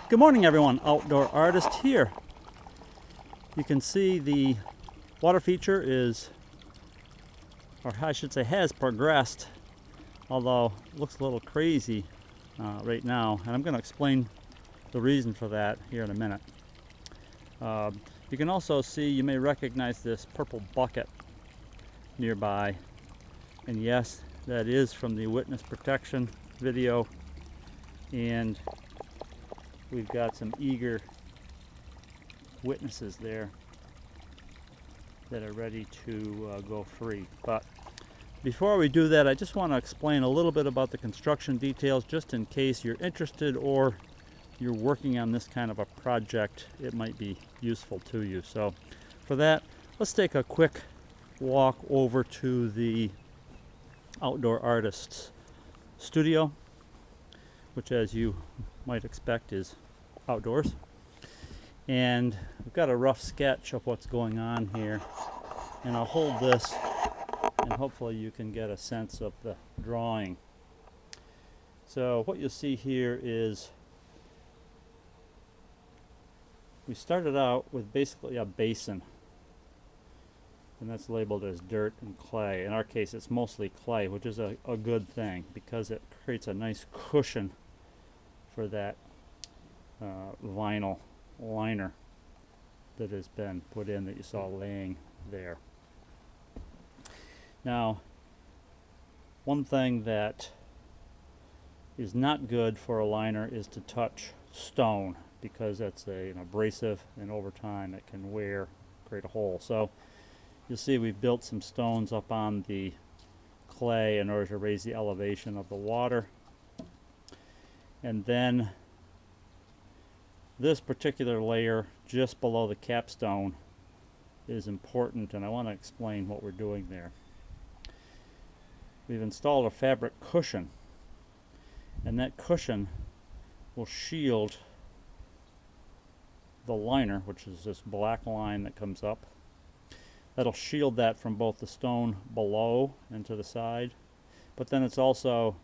Good morning, everyone. Outdoor Artist here. You can see the water feature is, or I should say has progressed, although it looks a little crazy right now, and I'm going to explain the reason for that here in a minute. You can also see, you may recognize this purple bucket nearby, and yes, that is from the witness protection video, and we've got some eager witnesses there that are ready to go free. But before we do that, I just want to explain a little bit about the construction details, just in case you're interested or you're working on this kind of a project. It might be useful to you. So for that, let's take a quick walk over to the Outdoor Artist's studio, which, as you might expect, is outdoors. And we've got a rough sketch of what's going on here, and I'll hold this and hopefully you can get a sense of the drawing. So what you'll see here is we started out with basically a basin, and that's labeled as dirt and clay. In our case, it's mostly clay, which is a good thing because it creates a nice cushion for that vinyl liner that has been put in, that you saw laying there. Now, one thing that is not good for a liner is to touch stone, because that's an abrasive, and over time it can wear, create a hole. So you'll see we've built some stones up on the clay in order to raise the elevation of the water. And then this particular layer just below the capstone is important, and I want to explain what we're doing there. We've installed a fabric cushion, and that cushion will shield the liner, which is this black line that comes up. That'll shield that from both the stone below and to the side, but then it's also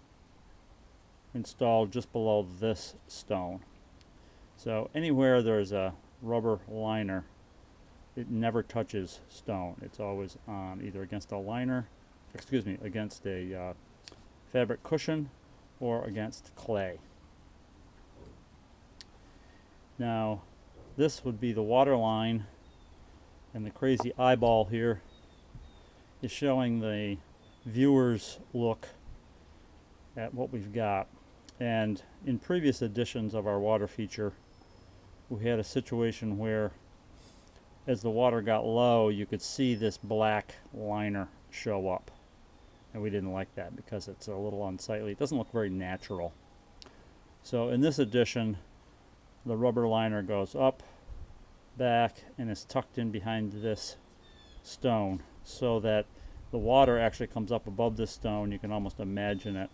installed just below this stone. So anywhere there's a rubber liner, it never touches stone. It's always on either against a liner, against a fabric cushion, or against clay. Now, this would be the water line, and the crazy eyeball here is showing the viewer's look at what we've got. And in previous editions of our water feature, we had a situation where as the water got low, you could see this black liner show up, and we didn't like that because it's a little unsightly. It doesn't look very natural. So in this edition, the rubber liner goes up, back, and is tucked in behind this stone, so that the water actually comes up above this stone. You can almost imagine it,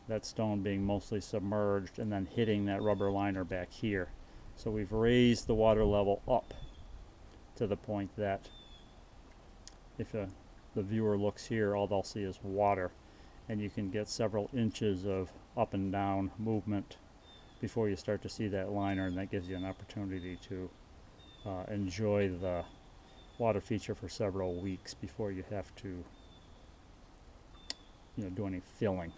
that stone being mostly submerged and then hitting that rubber liner back here. So we've raised the water level up to the point that if the viewer looks here, all they'll see is water, and you can get several inches of up and down movement before you start to see that liner, and that gives you an opportunity to enjoy the water feature for several weeks before you have to do any filling.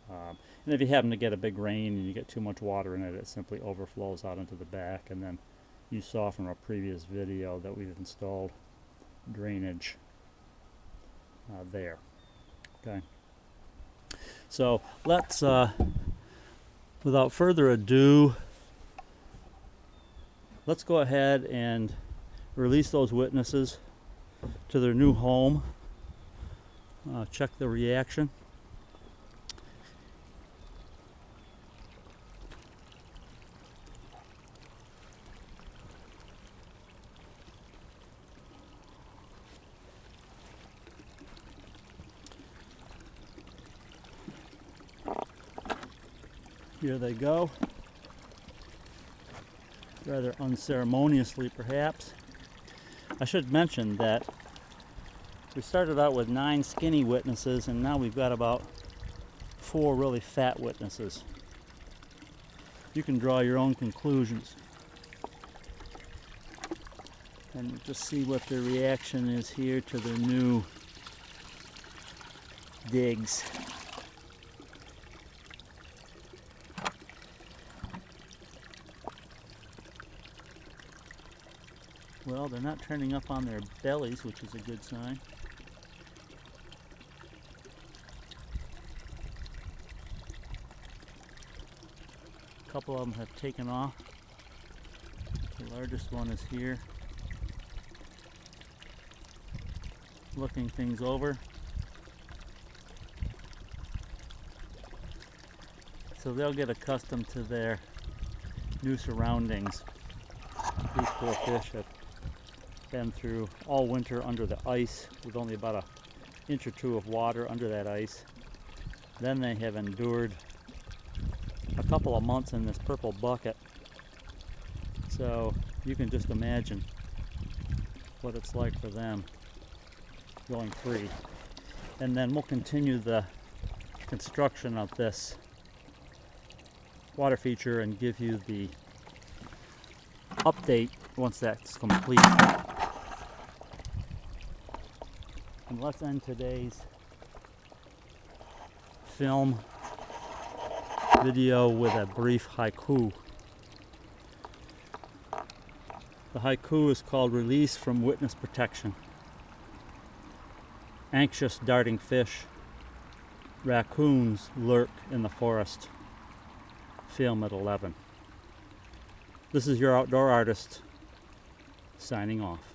And if you happen to get a big rain and you get too much water in it, it simply overflows out into the back. And then you saw from a previous video that we've installed drainage there. Okay. So let's, without further ado, let's go ahead and release those witnesses to their new home. Check the reaction. Here they go, rather unceremoniously perhaps. I should mention that we started out with 9 skinny witnesses, and now we've got about 4 really fat witnesses. You can draw your own conclusions and just see what their reaction is here to their new digs. Well, they're not turning up on their bellies, which is a good sign. A couple of them have taken off. The largest one is here, looking things over. So they'll get accustomed to their new surroundings. These poor fish have been through all winter under the ice with only about an inch or two of water under that ice. Then they have endured a couple of months in this purple bucket. So you can just imagine what it's like for them going free. And then we'll continue the construction of this water feature and give you the update once that's complete. And let's end today's film video with a brief haiku. The haiku is called "Release from Witness Protection." Anxious darting fish, raccoons lurk in the forest. Film at 11. This is your outdoor artist signing off.